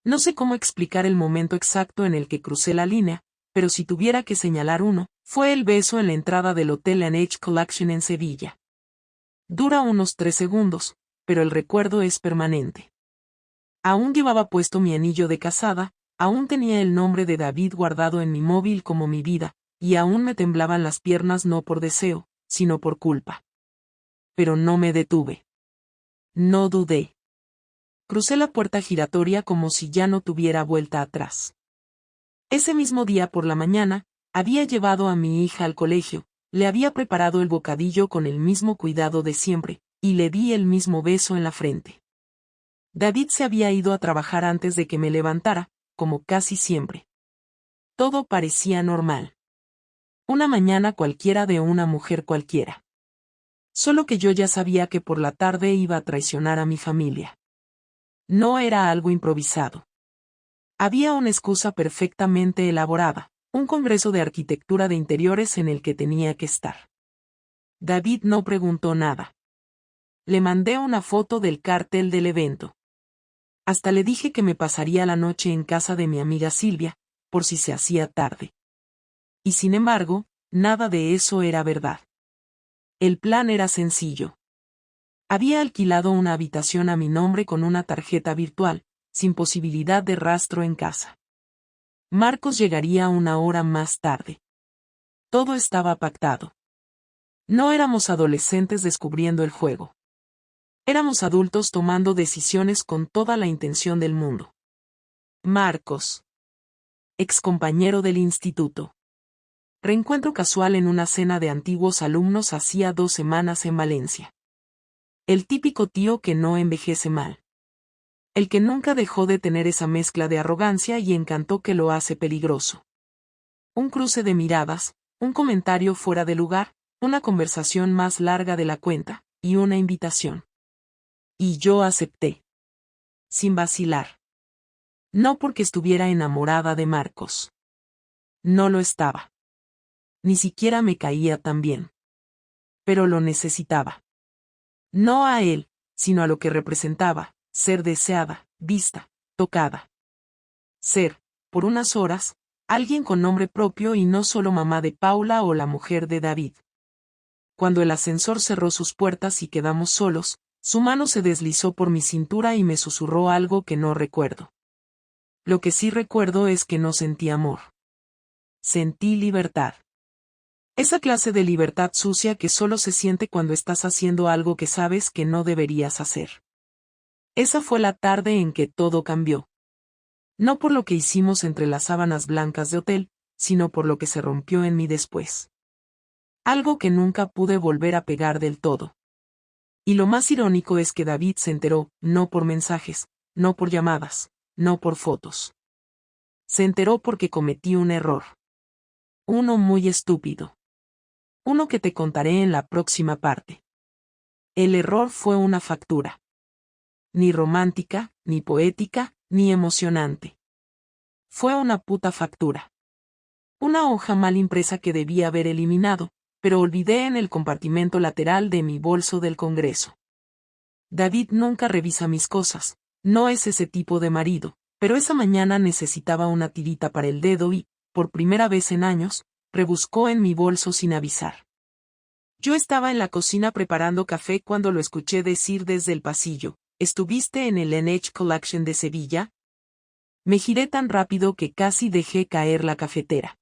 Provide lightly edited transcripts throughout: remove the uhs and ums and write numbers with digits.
No sé cómo explicar el momento exacto en el que crucé la línea, pero si tuviera que señalar uno, fue el beso en la entrada del Hotel NH Collection en Sevilla. Dura unos 3 segundos, pero el recuerdo es permanente. Aún llevaba puesto mi anillo de casada, aún tenía el nombre de David guardado en mi móvil como mi vida, y aún me temblaban las piernas no por deseo, sino por culpa. Pero no me detuve. No dudé. Crucé la puerta giratoria como si ya no tuviera vuelta atrás. Ese mismo día por la mañana, había llevado a mi hija al colegio, le había preparado el bocadillo con el mismo cuidado de siempre, y le di el mismo beso en la frente. David se había ido a trabajar antes de que me levantara, como casi siempre. Todo parecía normal. Una mañana cualquiera de una mujer cualquiera. Solo que yo ya sabía que por la tarde iba a traicionar a mi familia. No era algo improvisado. Había una excusa perfectamente elaborada, un congreso de arquitectura de interiores en el que tenía que estar. David no preguntó nada. Le mandé una foto del cartel del evento. Hasta le dije que me pasaría la noche en casa de mi amiga Silvia, por si se hacía tarde. Y sin embargo, nada de eso era verdad. El plan era sencillo. Había alquilado una habitación a mi nombre con una tarjeta virtual, sin posibilidad de rastro en casa. Marcos llegaría 1 hora más tarde. Todo estaba pactado. No éramos adolescentes descubriendo el juego. Éramos adultos tomando decisiones con toda la intención del mundo. Marcos. Excompañero del instituto. Reencuentro casual en una cena de antiguos alumnos hacía 2 semanas en Valencia. El típico tío que no envejece mal. El que nunca dejó de tener esa mezcla de arrogancia y encanto que lo hace peligroso. Un cruce de miradas, un comentario fuera de lugar, una conversación más larga de la cuenta, y una invitación. Y yo acepté. Sin vacilar. No porque estuviera enamorada de Marcos. No lo estaba. Ni siquiera me caía tan bien. Pero lo necesitaba. No a él, sino a lo que representaba, ser deseada, vista, tocada. Ser, por unas horas, alguien con nombre propio y no solo mamá de Paula o la mujer de David. Cuando el ascensor cerró sus puertas y quedamos solos, su mano se deslizó por mi cintura y me susurró algo que no recuerdo. Lo que sí recuerdo es que no sentí amor. Sentí libertad. Esa clase de libertad sucia que solo se siente cuando estás haciendo algo que sabes que no deberías hacer. Esa fue la tarde en que todo cambió. No por lo que hicimos entre las sábanas blancas de hotel, sino por lo que se rompió en mí después. Algo que nunca pude volver a pegar del todo. Y lo más irónico es que David se enteró, no por mensajes, no por llamadas, no por fotos. Se enteró porque cometí un error. Uno muy estúpido. Uno que te contaré en la próxima parte. El error fue una factura. Ni romántica, ni poética, ni emocionante. Fue una puta factura. Una hoja mal impresa que debía haber eliminado, pero olvidé en el compartimento lateral de mi bolso del Congreso. David nunca revisa mis cosas, no es ese tipo de marido, pero esa mañana necesitaba una tirita para el dedo y, por primera vez en años, rebuscó en mi bolso sin avisar. Yo estaba en la cocina preparando café cuando lo escuché decir desde el pasillo, ¿estuviste en el NH Collection de Sevilla? Me giré tan rápido que casi dejé caer la cafetera.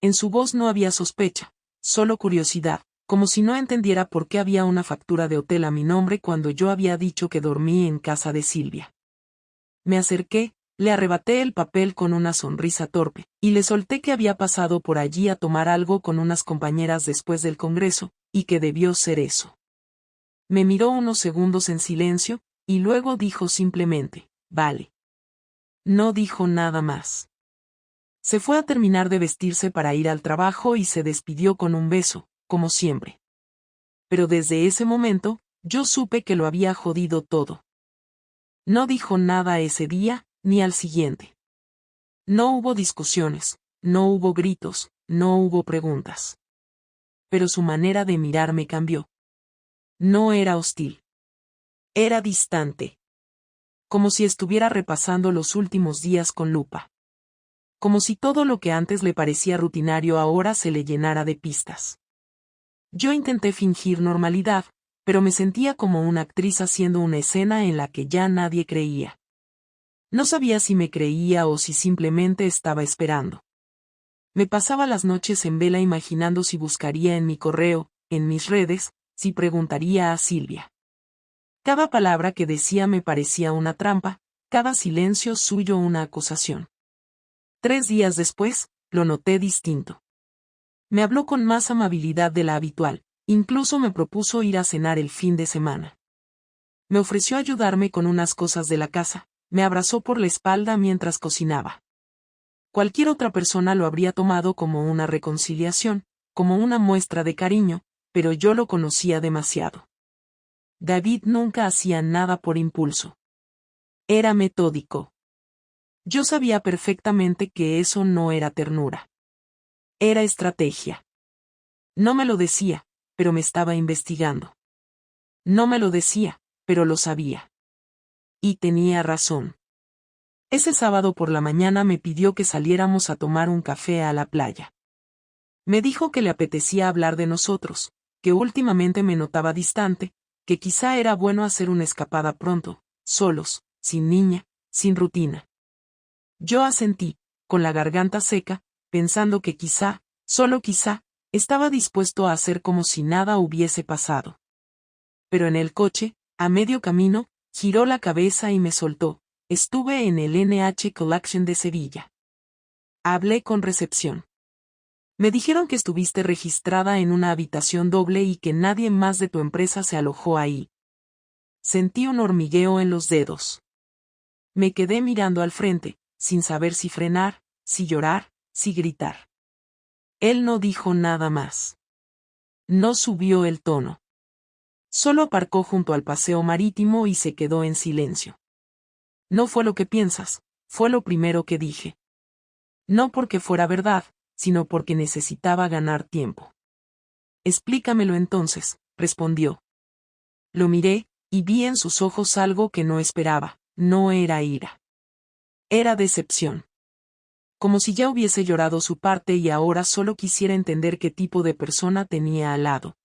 En su voz no había sospecha, solo curiosidad, como si no entendiera por qué había una factura de hotel a mi nombre cuando yo había dicho que dormí en casa de Silvia. Me acerqué, le arrebaté el papel con una sonrisa torpe, y le solté que había pasado por allí a tomar algo con unas compañeras después del congreso, y que debió ser eso. Me miró unos segundos en silencio, y luego dijo simplemente, vale. No dijo nada más. Se fue a terminar de vestirse para ir al trabajo y se despidió con un beso, como siempre. Pero desde ese momento, yo supe que lo había jodido todo. No dijo nada ese día, ni al siguiente. No hubo discusiones, no hubo gritos, no hubo preguntas. Pero su manera de mirarme cambió. No era hostil. Era distante. como si estuviera repasando los últimos días con lupa. Como si todo lo que antes le parecía rutinario ahora se le llenara de pistas. Yo intenté fingir normalidad, pero me sentía como una actriz haciendo una escena en la que ya nadie creía. No sabía si me creía o si simplemente estaba esperando. Me pasaba las noches en vela imaginando si buscaría en mi correo, en mis redes, si preguntaría a Silvia. Cada palabra que decía me parecía una trampa, cada silencio suyo una acusación. 3 días después, lo noté distinto. Me habló con más amabilidad de la habitual, incluso me propuso ir a cenar el fin de semana. Me ofreció ayudarme con unas cosas de la casa, me abrazó por la espalda mientras cocinaba. Cualquier otra persona lo habría tomado como una reconciliación, como una muestra de cariño, pero yo lo conocía demasiado. David nunca hacía nada por impulso. Era metódico. Yo sabía perfectamente que eso no era ternura. Era estrategia. No me lo decía, pero me estaba investigando. No me lo decía, pero lo sabía. Y tenía razón. Ese sábado por la mañana me pidió que saliéramos a tomar un café a la playa. Me dijo que le apetecía hablar de nosotros, que últimamente me notaba distante, que quizá era bueno hacer una escapada pronto, solos, sin niña, sin rutina. Yo asentí, con la garganta seca, pensando que quizá, solo quizá, estaba dispuesto a hacer como si nada hubiese pasado. Pero en el coche, a medio camino, giró la cabeza y me soltó. Estuve en el NH Collection de Sevilla. Hablé con recepción. Me dijeron que estuviste registrada en una habitación doble y que nadie más de tu empresa se alojó ahí. Sentí un hormigueo en los dedos. Me quedé mirando al frente, sin saber si frenar, si llorar, si gritar. Él no dijo nada más. No subió el tono. Solo aparcó junto al paseo marítimo y se quedó en silencio. No fue lo que piensas, fue lo primero que dije. No porque fuera verdad, sino porque necesitaba ganar tiempo. Explícamelo entonces, respondió. Lo miré, y vi en sus ojos algo que no esperaba, no era ira. Era decepción. Como si ya hubiese llorado su parte y ahora solo quisiera entender qué tipo de persona tenía al lado.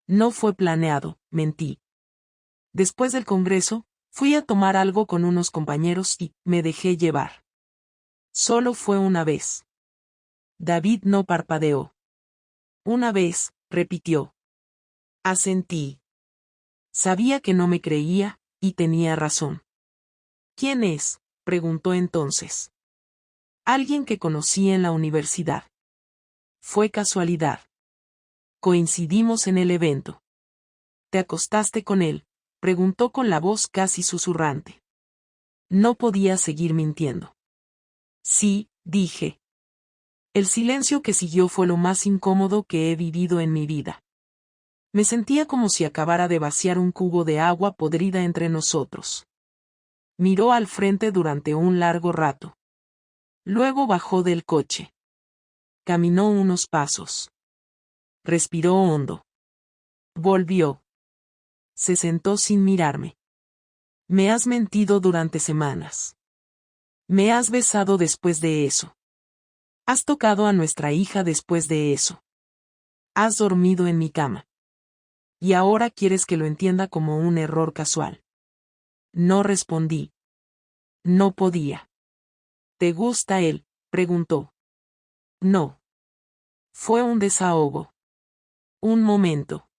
No fue planeado, mentí. Después del congreso, fui a tomar algo con unos compañeros y me dejé llevar. Solo fue una vez. David no parpadeó. Una vez, repitió. Asentí. Sabía que no me creía, y tenía razón. ¿Quién es?, preguntó entonces. Alguien que conocí en la universidad. Fue casualidad. Coincidimos en el evento. ¿Te acostaste con él?, preguntó con la voz casi susurrante. No podía seguir mintiendo. Sí, dije. El silencio que siguió fue lo más incómodo que he vivido en mi vida. Me sentía como si acabara de vaciar un cubo de agua podrida entre nosotros. Miró al frente durante un largo rato. Luego bajó del coche. Caminó unos pasos. Respiró hondo. Volvió. Se sentó sin mirarme. Me has mentido durante semanas. Me has besado después de eso. Has tocado a nuestra hija después de eso. Has dormido en mi cama. Y ahora quieres que lo entienda como un error casual. No respondí. No podía. ¿Te gusta él?, preguntó. No. Fue un desahogo. Un momento.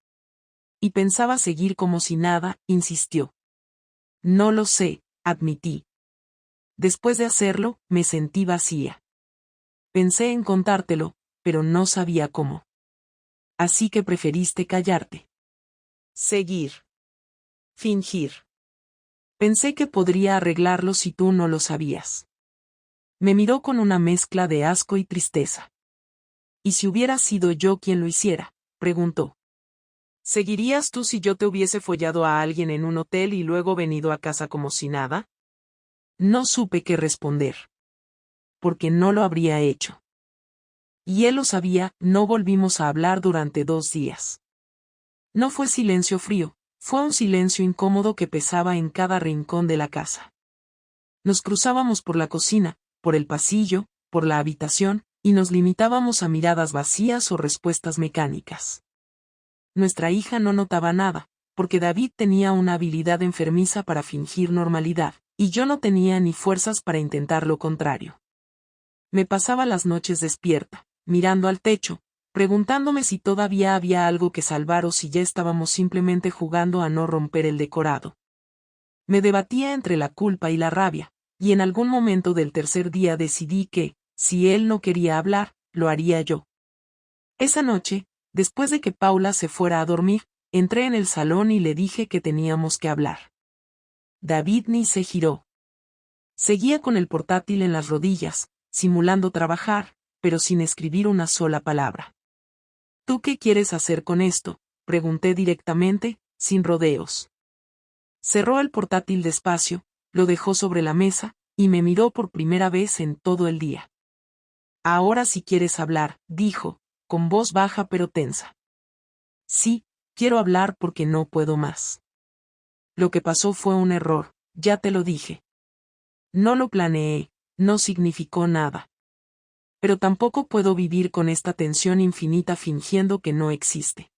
Y pensaba seguir como si nada, insistió. No lo sé, admití. Después de hacerlo, me sentí vacía. Pensé en contártelo, pero no sabía cómo. Así que preferiste callarte. Seguir. Fingir. Pensé que podría arreglarlo si tú no lo sabías. Me miró con una mezcla de asco y tristeza. ¿Y si hubiera sido yo quien lo hiciera?, preguntó. ¿Seguirías tú si yo te hubiese follado a alguien en un hotel y luego venido a casa como si nada? No supe qué responder. Porque no lo habría hecho. Y él lo sabía, no volvimos a hablar durante 2 días. No fue silencio frío, Fue un silencio incómodo que pesaba en cada rincón de la casa. Nos cruzábamos por la cocina, por el pasillo, por la habitación, y nos limitábamos a miradas vacías o respuestas mecánicas. Nuestra hija no notaba nada, porque David tenía una habilidad enfermiza para fingir normalidad, y yo no tenía ni fuerzas para intentar lo contrario. Me pasaba las noches despierta, mirando al techo, preguntándome si todavía había algo que salvar o si ya estábamos simplemente jugando a no romper el decorado. Me debatía entre la culpa y la rabia, y en algún momento del tercer día decidí que, si él no quería hablar, lo haría yo. Esa noche, después de que Paula se fuera a dormir, entré en el salón y le dije que teníamos que hablar. David ni se giró. Seguía con el portátil en las rodillas, simulando trabajar, pero sin escribir una sola palabra. ¿Tú qué quieres hacer con esto?, pregunté directamente, sin rodeos. Cerró el portátil despacio, lo dejó sobre la mesa, y me miró por primera vez en todo el día. Ahora si quieres hablar, dijo, con voz baja pero tensa. Sí, quiero hablar porque no puedo más. Lo que pasó fue un error, ya te lo dije. No lo planeé, no significó nada. Pero tampoco puedo vivir con esta tensión infinita fingiendo que no existe.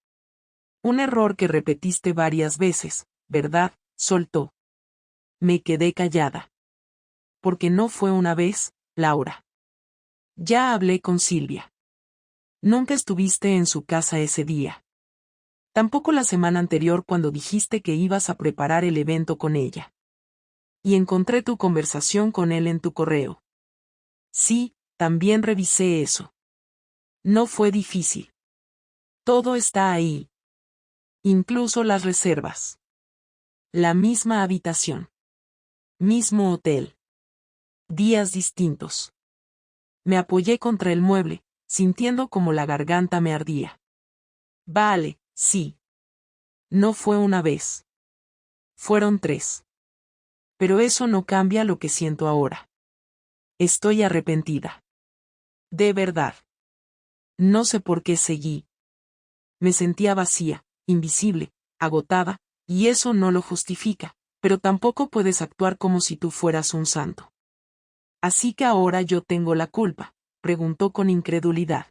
Un error que repetiste varias veces, ¿verdad?, soltó. Me quedé callada. Porque no fue una vez, Laura. Ya hablé con Silvia. Nunca estuviste en su casa ese día. Tampoco la semana anterior cuando dijiste que ibas a preparar el evento con ella. Y encontré tu conversación con él en tu correo. Sí, también revisé eso. No fue difícil. Todo está ahí. Incluso las reservas. La misma habitación. Mismo hotel. Días distintos. Me apoyé contra el mueble, sintiendo como la garganta me ardía. Vale, sí. No fue una vez. Fueron 3. Pero eso no cambia lo que siento ahora. Estoy arrepentida. De verdad. No sé por qué seguí. Me sentía vacía, invisible, agotada, y eso no lo justifica, pero tampoco puedes actuar como si tú fueras un santo. Así que ahora yo tengo la culpa, preguntó con incredulidad.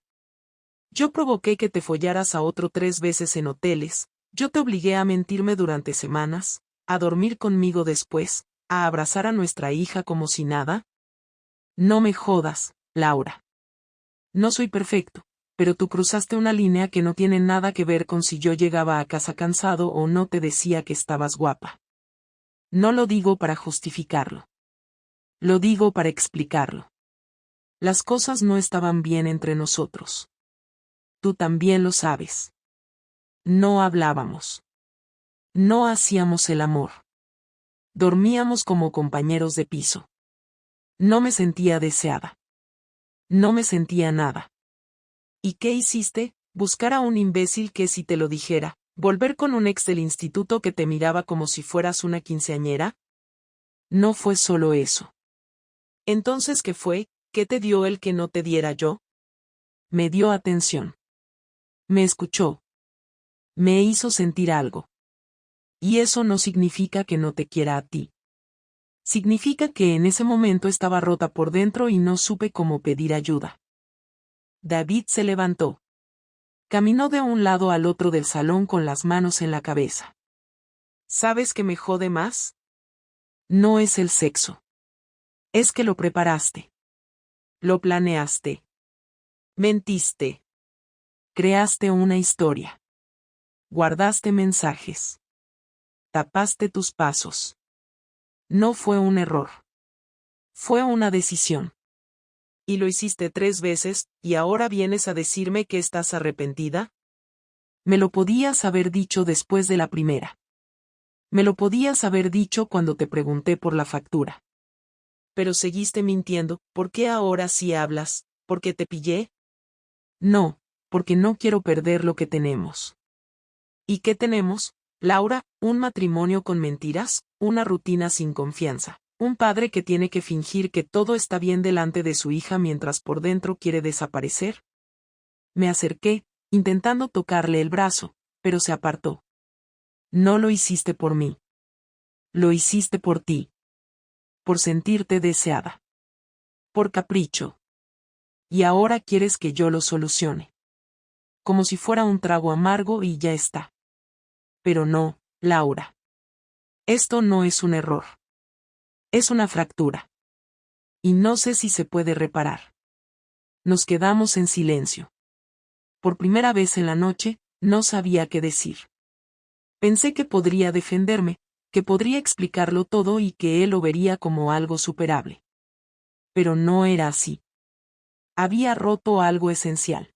Yo provoqué que te follaras a otro 3 veces en hoteles, yo te obligué a mentirme durante semanas, a dormir conmigo después, a abrazar a nuestra hija como si nada. No me jodas, Laura. No soy perfecto, pero tú cruzaste una línea que no tiene nada que ver con si yo llegaba a casa cansado o no te decía que estabas guapa. No lo digo para justificarlo. Lo digo para explicarlo. Las cosas no estaban bien entre nosotros. Tú también lo sabes. No hablábamos. No hacíamos el amor. Dormíamos como compañeros de piso. No me sentía deseada. No me sentía nada. ¿Y qué hiciste? Buscar a un imbécil que si te lo dijera, volver con un ex del instituto que te miraba como si fueras una quinceañera. No fue solo eso. Entonces, ¿qué fue? ¿Qué te dio el que no te diera yo? Me dio atención. Me escuchó. Me hizo sentir algo. Y eso no significa que no te quiera a ti. Significa que en ese momento estaba rota por dentro y no supe cómo pedir ayuda. David se levantó. Caminó de un lado al otro del salón con las manos en la cabeza. ¿Sabes qué me jode más? No es el sexo. Es que lo preparaste. Lo planeaste. Mentiste. Creaste una historia. Guardaste mensajes. Tapaste tus pasos. No fue un error. Fue una decisión. Y lo hiciste 3 veces, ¿y ahora vienes a decirme que estás arrepentida? Me lo podías haber dicho después de la primera. Me lo podías haber dicho cuando te pregunté por la factura. Pero seguiste mintiendo, ¿por qué ahora sí hablas? ¿Por qué te pillé? No, porque no quiero perder lo que tenemos. ¿Y qué tenemos, Laura? Un matrimonio con mentiras, una rutina sin confianza, un padre que tiene que fingir que todo está bien delante de su hija mientras por dentro quiere desaparecer. Me acerqué, intentando tocarle el brazo, pero se apartó. No lo hiciste por mí. Lo hiciste por ti. Por sentirte deseada. Por capricho. Y ahora quieres que yo lo solucione. Como si fuera un trago amargo y ya está. Pero no, Laura. Esto no es un error. Es una fractura. Y no sé si se puede reparar. Nos quedamos en silencio. Por primera vez en la noche, no sabía qué decir. Pensé que podría defenderme, que podría explicarlo todo y que él lo vería como algo superable. Pero no era así. Había roto algo esencial.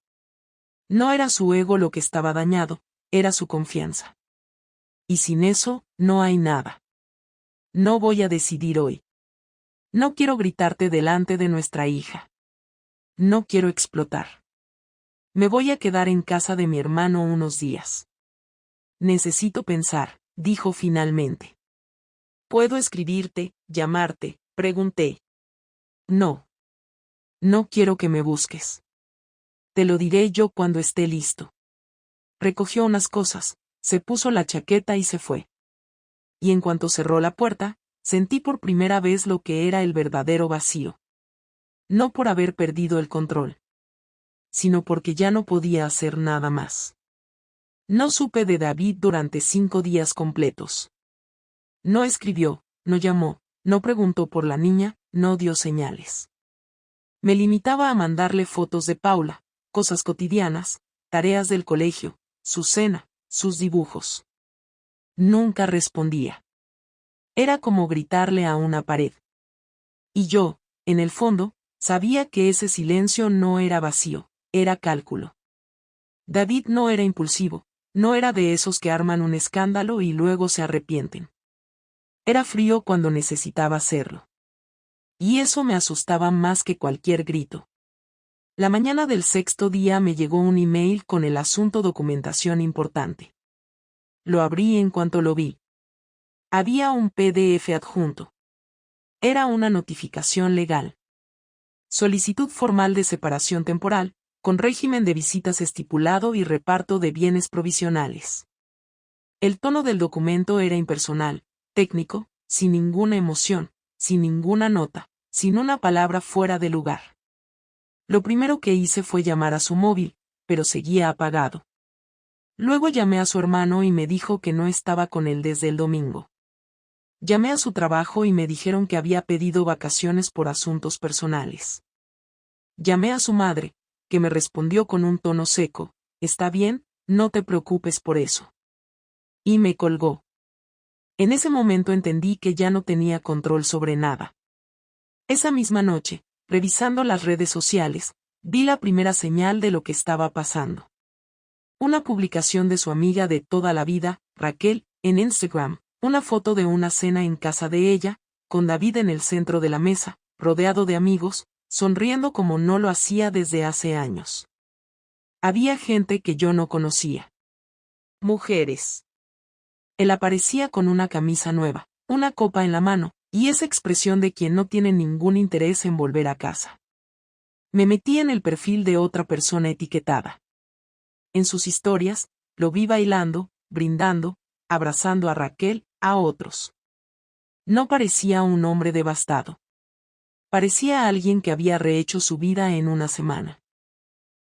No era su ego lo que estaba dañado, era su confianza. Y sin eso, no hay nada. No voy a decidir hoy. No quiero gritarte delante de nuestra hija. No quiero explotar. Me voy a quedar en casa de mi hermano unos días. Necesito pensar, dijo finalmente. ¿Puedo escribirte, llamarte? Pregunté. No. No quiero que me busques. Te lo diré yo cuando esté listo. Recogió unas cosas, se puso la chaqueta y se fue. Y en cuanto cerró la puerta, sentí por primera vez lo que era el verdadero vacío. No por haber perdido el control, sino porque ya no podía hacer nada más. No supe de David durante 5 días completos. No escribió, no llamó, no preguntó por la niña, no dio señales. Me limitaba a mandarle fotos de Paula, cosas cotidianas, tareas del colegio, su cena, sus dibujos. Nunca respondía. Era como gritarle a una pared. Y yo, en el fondo, sabía que ese silencio no era vacío, era cálculo. David no era impulsivo, no era de esos que arman un escándalo y luego se arrepienten. Era frío cuando necesitaba serlo. Y eso me asustaba más que cualquier grito. La mañana del 6º día me llegó un email con el asunto documentación importante. Lo abrí en cuanto lo vi. Había un PDF adjunto. Era una notificación legal. Solicitud formal de separación temporal, con régimen de visitas estipulado y reparto de bienes provisionales. El tono del documento era impersonal, técnico, sin ninguna emoción, sin ninguna nota, sin una palabra fuera de lugar. Lo primero que hice fue llamar a su móvil, pero seguía apagado. Luego llamé a su hermano y me dijo que no estaba con él desde el domingo. Llamé a su trabajo y me dijeron que había pedido vacaciones por asuntos personales. Llamé a su madre, que me respondió con un tono seco, «Está bien, no te preocupes por eso». Y me colgó. En ese momento entendí que ya no tenía control sobre nada. Esa misma noche, revisando las redes sociales, vi la primera señal de lo que estaba pasando. Una publicación de su amiga de toda la vida, Raquel, en Instagram, una foto de una cena en casa de ella, con David en el centro de la mesa, rodeado de amigos, sonriendo como no lo hacía desde hace años. Había gente que yo no conocía. Mujeres. Él aparecía con una camisa nueva, una copa en la mano, y esa expresión de quien no tiene ningún interés en volver a casa. Me metí en el perfil de otra persona etiquetada. En sus historias, lo vi bailando, brindando, abrazando a Raquel, a otros. No parecía un hombre devastado. Parecía alguien que había rehecho su vida en una semana.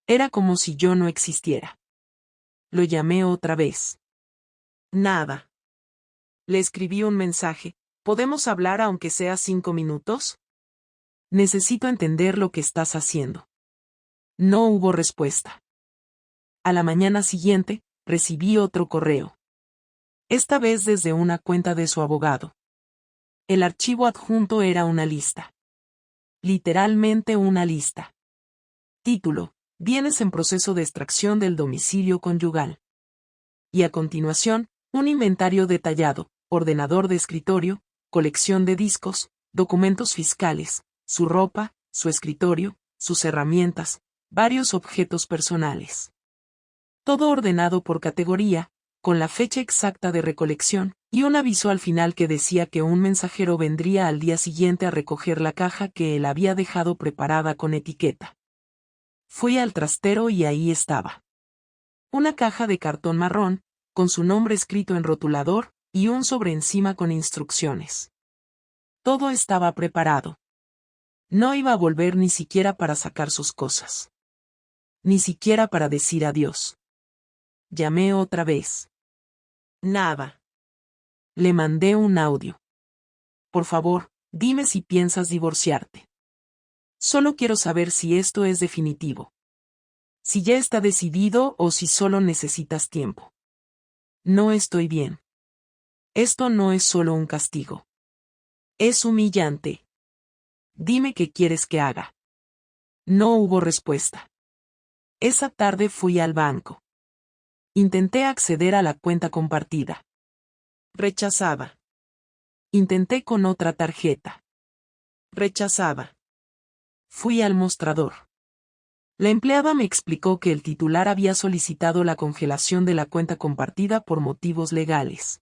Era como si yo no existiera. Lo llamé otra vez. Nada. Le escribí un mensaje. ¿Podemos hablar aunque sea 5 minutos? Necesito entender lo que estás haciendo. No hubo respuesta. A la mañana siguiente, recibí otro correo. Esta vez desde una cuenta de su abogado. El archivo adjunto era una lista. Literalmente una lista. Título: Bienes en proceso de extracción del domicilio conyugal. Y a continuación, un inventario detallado, ordenador de escritorio, colección de discos, documentos fiscales, su ropa, su escritorio, sus herramientas, varios objetos personales. Todo ordenado por categoría, con la fecha exacta de recolección, y un aviso al final que decía que un mensajero vendría al día siguiente a recoger la caja que él había dejado preparada con etiqueta. Fui al trastero y ahí estaba. Una caja de cartón marrón, con su nombre escrito en rotulador, y un sobre encima con instrucciones. Todo estaba preparado. No iba a volver ni siquiera para sacar sus cosas. Ni siquiera para decir adiós. Llamé otra vez. Nada. Le mandé un audio. Por favor, dime si piensas divorciarte. Solo quiero saber si esto es definitivo. Si ya está decidido o si solo necesitas tiempo. No estoy bien. Esto no es solo un castigo. Es humillante. Dime qué quieres que haga. No hubo respuesta. Esa tarde fui al banco. Intenté acceder a la cuenta compartida. Rechazada. Intenté con otra tarjeta. Rechazada. Fui al mostrador. La empleada me explicó que el titular había solicitado la congelación de la cuenta compartida por motivos legales.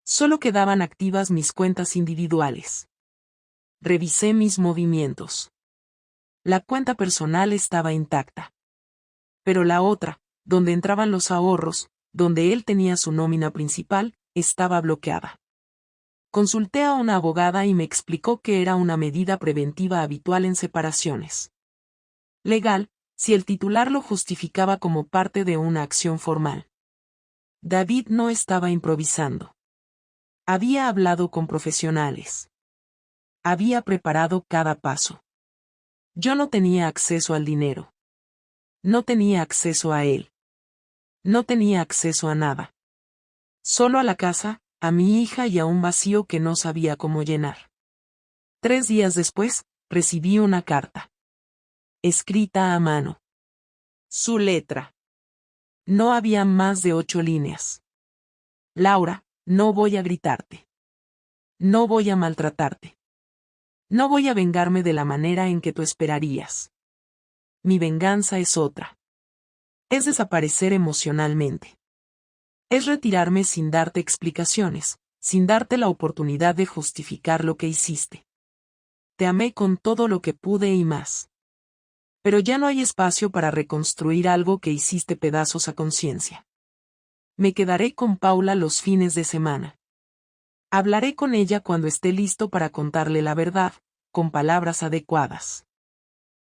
Solo quedaban activas mis cuentas individuales. Revisé mis movimientos. La cuenta personal estaba intacta. Pero la otra, donde entraban los ahorros, donde él tenía su nómina principal, estaba bloqueada. Consulté a una abogada y me explicó que era una medida preventiva habitual en separaciones. Legal, si el titular lo justificaba como parte de una acción formal. David no estaba improvisando. Había hablado con profesionales. Había preparado cada paso. Yo no tenía acceso al dinero. No tenía acceso a él. No tenía acceso a nada. Solo a la casa, a mi hija y a un vacío que no sabía cómo llenar. 3 días después, recibí una carta. Escrita a mano. Su letra. No había más de 8 líneas. Laura, no voy a gritarte. No voy a maltratarte. No voy a vengarme de la manera en que tú esperarías. Mi venganza es otra. Es desaparecer emocionalmente. Es retirarme sin darte explicaciones, sin darte la oportunidad de justificar lo que hiciste. Te amé con todo lo que pude y más. Pero ya no hay espacio para reconstruir algo que hiciste pedazos a conciencia. Me quedaré con Paula los fines de semana. Hablaré con ella cuando esté listo para contarle la verdad, con palabras adecuadas.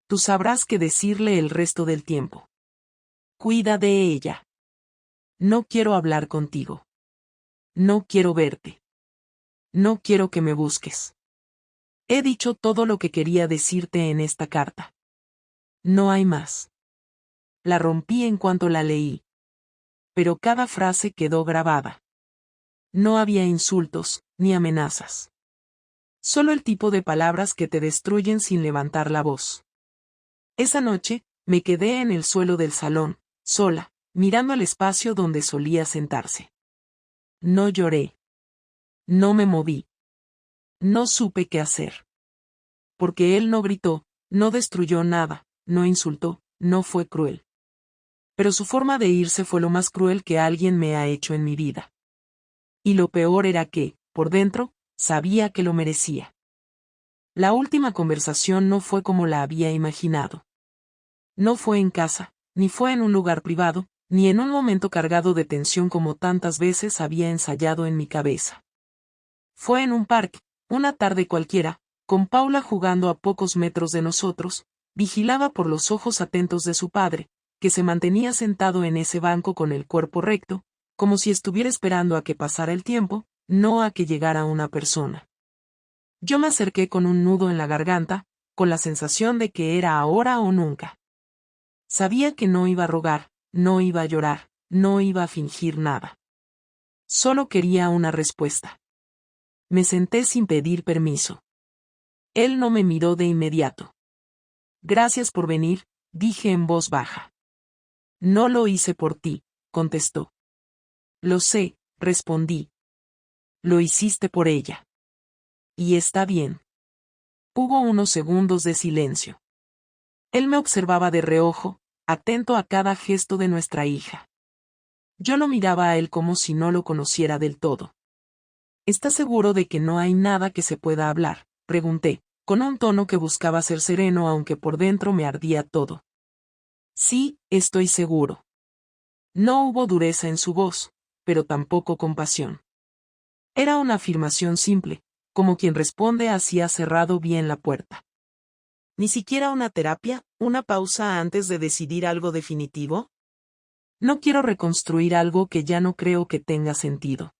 Tú sabrás qué decirle el resto del tiempo. Cuida de ella. No quiero hablar contigo. No quiero verte. No quiero que me busques. He dicho todo lo que quería decirte en esta carta. No hay más. La rompí en cuanto la leí. Pero cada frase quedó grabada. No había insultos, ni amenazas. Solo el tipo de palabras que te destruyen sin levantar la voz. Esa noche, me quedé en el suelo del salón, sola, mirando al espacio donde solía sentarse. No lloré. No me moví. No supe qué hacer. Porque él no gritó, no destruyó nada, no insultó, no fue cruel. Pero su forma de irse fue lo más cruel que alguien me ha hecho en mi vida. Y lo peor era que, por dentro, sabía que lo merecía. La última conversación no fue como la había imaginado. No fue en casa, ni fue en un lugar privado, ni en un momento cargado de tensión como tantas veces había ensayado en mi cabeza. Fue en un parque, una tarde cualquiera, con Paula jugando a pocos metros de nosotros, vigilada por los ojos atentos de su padre, que se mantenía sentado en ese banco con el cuerpo recto, como si estuviera esperando a que pasara el tiempo, no a que llegara una persona. Yo me acerqué con un nudo en la garganta, con la sensación de que era ahora o nunca. Sabía que no iba a rogar, no iba a llorar, no iba a fingir nada. Solo quería una respuesta. Me senté sin pedir permiso. Él no me miró de inmediato. Gracias por venir, dije en voz baja. No lo hice por ti, contestó. Lo sé, respondí. Lo hiciste por ella. Y está bien. Hubo unos segundos de silencio. Él me observaba de reojo, atento a cada gesto de nuestra hija. Yo lo miraba a él como si no lo conociera del todo. ¿Estás seguro de que no hay nada que se pueda hablar?, pregunté, con un tono que buscaba ser sereno aunque por dentro me ardía todo. Sí, estoy seguro. No hubo dureza en su voz, pero tampoco compasión. Era una afirmación simple, como quien responde así ha cerrado bien la puerta. ¿Ni siquiera una terapia, una pausa antes de decidir algo definitivo? No quiero reconstruir algo que ya no creo que tenga sentido.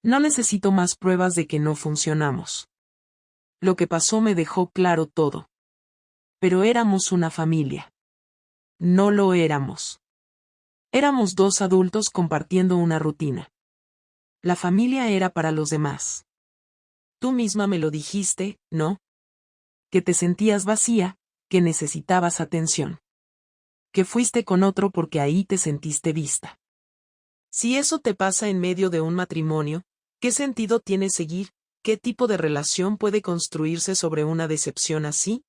No necesito más pruebas de que no funcionamos. Lo que pasó me dejó claro todo. Pero éramos una familia. No lo éramos. Éramos dos adultos compartiendo una rutina. La familia era para los demás. Tú misma me lo dijiste, ¿no? Que te sentías vacía, que necesitabas atención. Que fuiste con otro porque ahí te sentiste vista. Si eso te pasa en medio de un matrimonio, ¿qué sentido tiene seguir? ¿Qué tipo de relación puede construirse sobre una decepción así?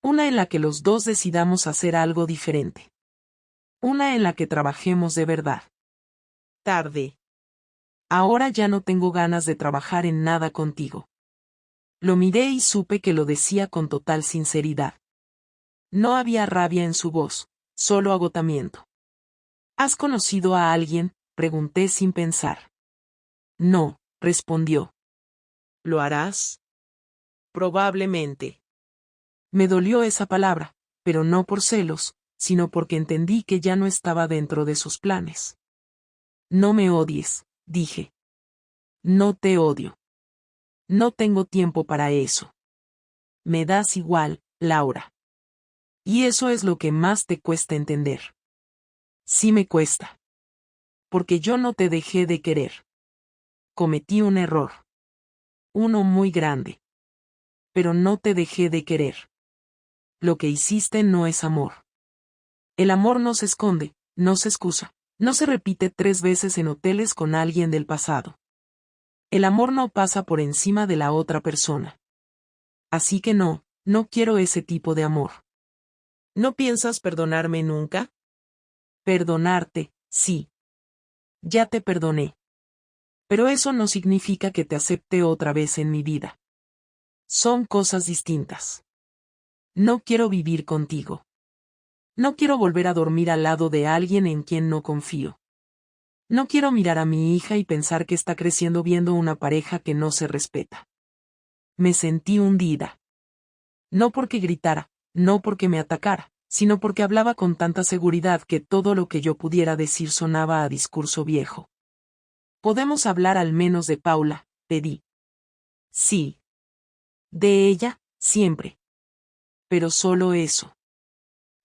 Una en la que los dos decidamos hacer algo diferente. Una en la que trabajemos de verdad. Tarde. Ahora ya no tengo ganas de trabajar en nada contigo. Lo miré y supe que lo decía con total sinceridad. No había rabia en su voz, solo agotamiento. ¿Has conocido a alguien?, pregunté sin pensar. No, respondió. ¿Lo harás? Probablemente. Me dolió esa palabra, pero no por celos, sino porque entendí que ya no estaba dentro de sus planes. No me odies, dije. No te odio. No tengo tiempo para eso. Me das igual, Laura. Y eso es lo que más te cuesta entender. Sí me cuesta. Porque yo no te dejé de querer. Cometí un error. Uno muy grande. Pero no te dejé de querer. Lo que hiciste no es amor. El amor no se esconde, no se excusa, no se repite 3 veces en hoteles con alguien del pasado. El amor no pasa por encima de la otra persona. Así que no quiero ese tipo de amor. ¿No piensas perdonarme nunca? Perdonarte, sí. Ya te perdoné. Pero eso no significa que te acepte otra vez en mi vida. Son cosas distintas. No quiero vivir contigo. No quiero volver a dormir al lado de alguien en quien no confío. No quiero mirar a mi hija y pensar que está creciendo viendo una pareja que no se respeta. Me sentí hundida. No porque gritara, no porque me atacara, sino porque hablaba con tanta seguridad que todo lo que yo pudiera decir sonaba a discurso viejo. ¿Podemos hablar al menos de Paula?, pedí. Sí. De ella, siempre. Pero solo eso.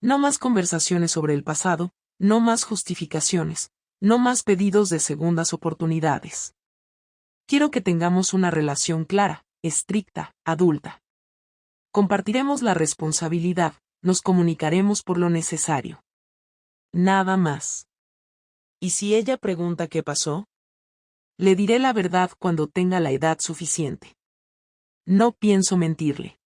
No más conversaciones sobre el pasado, no más justificaciones, no más pedidos de segundas oportunidades. Quiero que tengamos una relación clara, estricta, adulta. Compartiremos la responsabilidad, nos comunicaremos por lo necesario. Nada más. ¿Y si ella pregunta qué pasó? Le diré la verdad cuando tenga la edad suficiente. No pienso mentirle.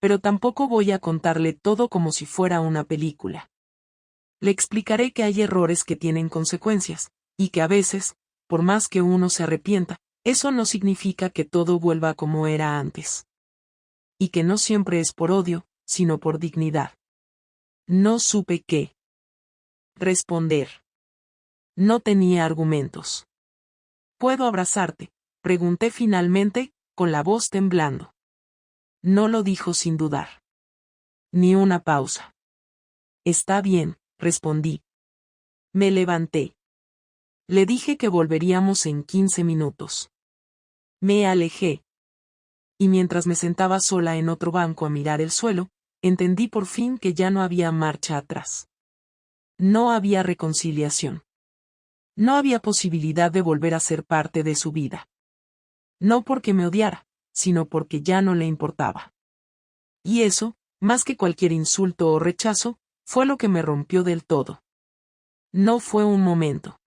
Pero tampoco voy a contarle todo como si fuera una película. Le explicaré que hay errores que tienen consecuencias, y que a veces, por más que uno se arrepienta, eso no significa que todo vuelva como era antes. Y que no siempre es por odio, sino por dignidad. No supe qué responder. No tenía argumentos. ¿Puedo abrazarte?, pregunté finalmente, con la voz temblando. No lo dijo sin dudar. Ni una pausa. Está bien, respondí. Me levanté. Le dije que volveríamos en 15 minutos. Me alejé. Y mientras me sentaba sola en otro banco a mirar el suelo, entendí por fin que ya no había marcha atrás. No había reconciliación. No había posibilidad de volver a ser parte de su vida. No porque me odiara, sino porque ya no le importaba. Y eso, más que cualquier insulto o rechazo, fue lo que me rompió del todo. No fue un momento.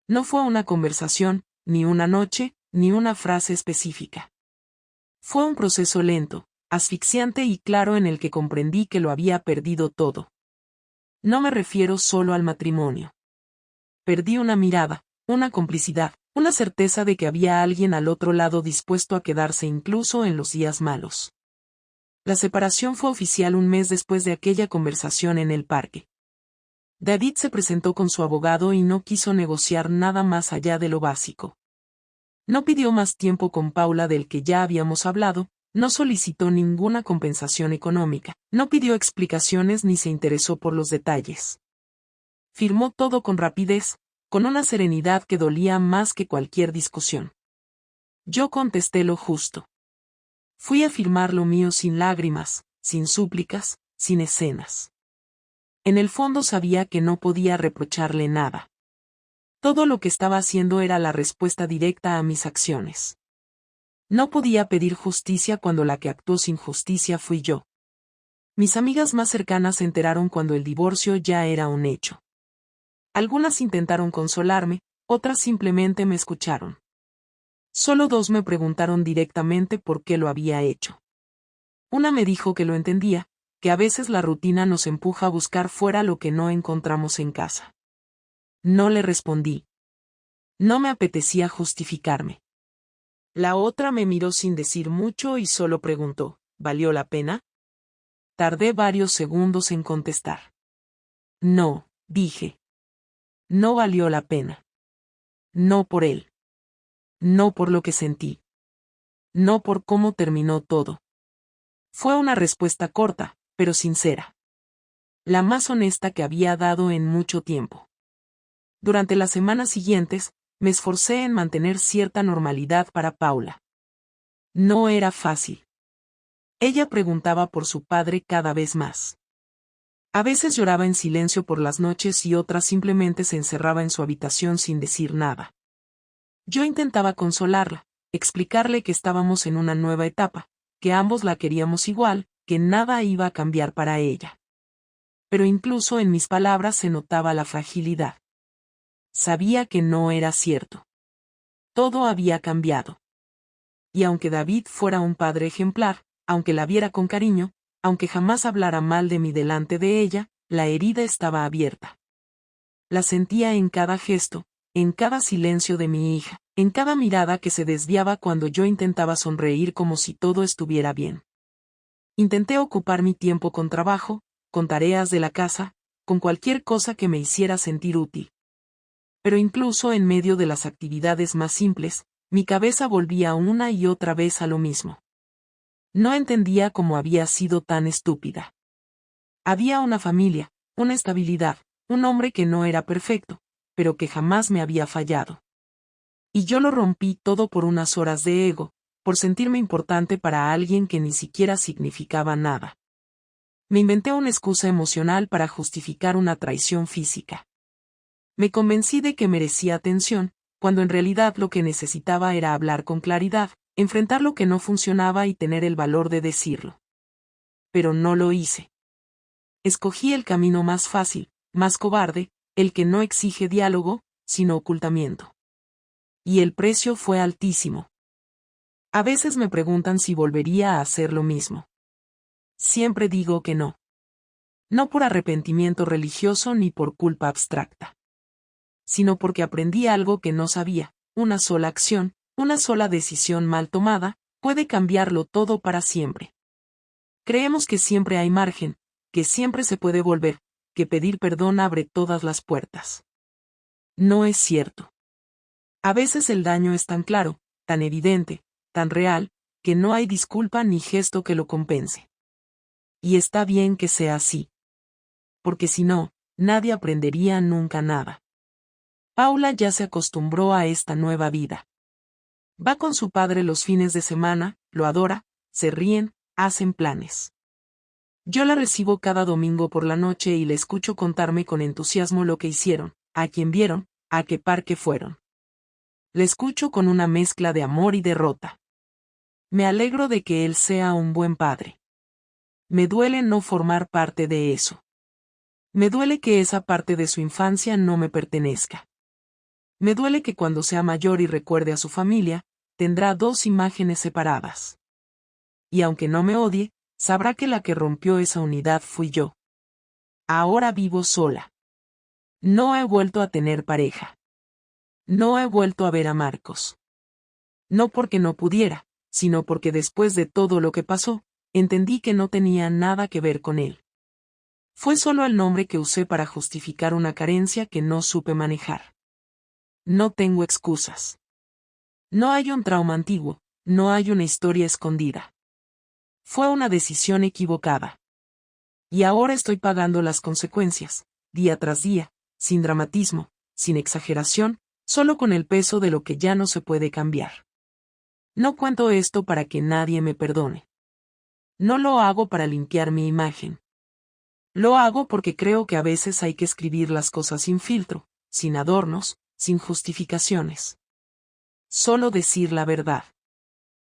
No fue una conversación, ni una noche, ni una frase específica. Fue un proceso lento, asfixiante y claro en el que comprendí que lo había perdido todo. No me refiero solo al matrimonio. Perdí una mirada, una complicidad, una certeza de que había alguien al otro lado dispuesto a quedarse incluso en los días malos. La separación fue oficial un mes después de aquella conversación en el parque. David se presentó con su abogado y no quiso negociar nada más allá de lo básico. No pidió más tiempo con Paula del que ya habíamos hablado, no solicitó ninguna compensación económica, no pidió explicaciones ni se interesó por los detalles. Firmó todo con rapidez, con una serenidad que dolía más que cualquier discusión. Yo contesté lo justo. Fui a firmar lo mío sin lágrimas, sin súplicas, sin escenas. En el fondo sabía que no podía reprocharle nada. Todo lo que estaba haciendo era la respuesta directa a mis acciones. No podía pedir justicia cuando la que actuó sin justicia fui yo. Mis amigas más cercanas se enteraron cuando el divorcio ya era un hecho. Algunas intentaron consolarme, otras simplemente me escucharon. Solo 2 me preguntaron directamente por qué lo había hecho. Una me dijo que lo entendía, que a veces la rutina nos empuja a buscar fuera lo que no encontramos en casa. No le respondí. No me apetecía justificarme. La otra me miró sin decir mucho y solo preguntó, ¿valió la pena? Tardé varios segundos en contestar. No, dije. No valió la pena. No por él. No por lo que sentí. No por cómo terminó todo. Fue una respuesta corta, pero sincera. La más honesta que había dado en mucho tiempo. Durante las semanas siguientes, me esforcé en mantener cierta normalidad para Paula. No era fácil. Ella preguntaba por su padre cada vez más. A veces lloraba en silencio por las noches y otras simplemente se encerraba en su habitación sin decir nada. Yo intentaba consolarla, explicarle que estábamos en una nueva etapa, que ambos la queríamos igual, que nada iba a cambiar para ella. Pero incluso en mis palabras se notaba la fragilidad. Sabía que no era cierto. Todo había cambiado. Y aunque David fuera un padre ejemplar, aunque la viera con cariño, aunque jamás hablara mal de mí delante de ella, la herida estaba abierta. La sentía en cada gesto, en cada silencio de mi hija, en cada mirada que se desviaba cuando yo intentaba sonreír como si todo estuviera bien. Intenté ocupar mi tiempo con trabajo, con tareas de la casa, con cualquier cosa que me hiciera sentir útil. Pero incluso en medio de las actividades más simples, mi cabeza volvía una y otra vez a lo mismo. No entendía cómo había sido tan estúpida. Había una familia, una estabilidad, un hombre que no era perfecto, pero que jamás me había fallado. Y yo lo rompí todo por unas horas de ego, por sentirme importante para alguien que ni siquiera significaba nada. Me inventé una excusa emocional para justificar una traición física. Me convencí de que merecía atención, cuando en realidad lo que necesitaba era hablar con claridad, enfrentar lo que no funcionaba y tener el valor de decirlo. Pero no lo hice. Escogí el camino más fácil, más cobarde, el que no exige diálogo, sino ocultamiento. Y el precio fue altísimo. A veces me preguntan si volvería a hacer lo mismo. Siempre digo que no. No por arrepentimiento religioso ni por culpa abstracta. Sino porque aprendí algo que no sabía, una sola acción, una sola decisión mal tomada, puede cambiarlo todo para siempre. Creemos que siempre hay margen, que siempre se puede volver, que pedir perdón abre todas las puertas. No es cierto. A veces el daño es tan claro, tan evidente, tan real, que no hay disculpa ni gesto que lo compense. Y está bien que sea así. Porque si no, nadie aprendería nunca nada. Paula ya se acostumbró a esta nueva vida. Va con su padre los fines de semana, lo adora, se ríen, hacen planes. Yo la recibo cada domingo por la noche y le escucho contarme con entusiasmo lo que hicieron, a quién vieron, a qué parque fueron. Le escucho con una mezcla de amor y derrota. Me alegro de que él sea un buen padre. Me duele no formar parte de eso. Me duele que esa parte de su infancia no me pertenezca. Me duele que cuando sea mayor y recuerde a su familia, tendrá 2 imágenes separadas. Y aunque no me odie, sabrá que la que rompió esa unidad fui yo. Ahora vivo sola. No he vuelto a tener pareja. No he vuelto a ver a Marcos. No porque no pudiera, sino porque después de todo lo que pasó, entendí que no tenía nada que ver con él. Fue solo el nombre que usé para justificar una carencia que no supe manejar. No tengo excusas. No hay un trauma antiguo, no hay una historia escondida. Fue una decisión equivocada. Y ahora estoy pagando las consecuencias, día tras día, sin dramatismo, sin exageración, solo con el peso de lo que ya no se puede cambiar. No cuento esto para que nadie me perdone. No lo hago para limpiar mi imagen. Lo hago porque creo que a veces hay que escribir las cosas sin filtro, sin adornos, sin justificaciones. Solo decir la verdad.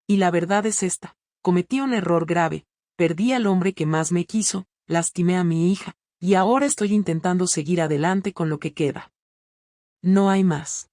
Y la verdad es esta: cometí un error grave, perdí al hombre que más me quiso, lastimé a mi hija, y ahora estoy intentando seguir adelante con lo que queda. No hay más.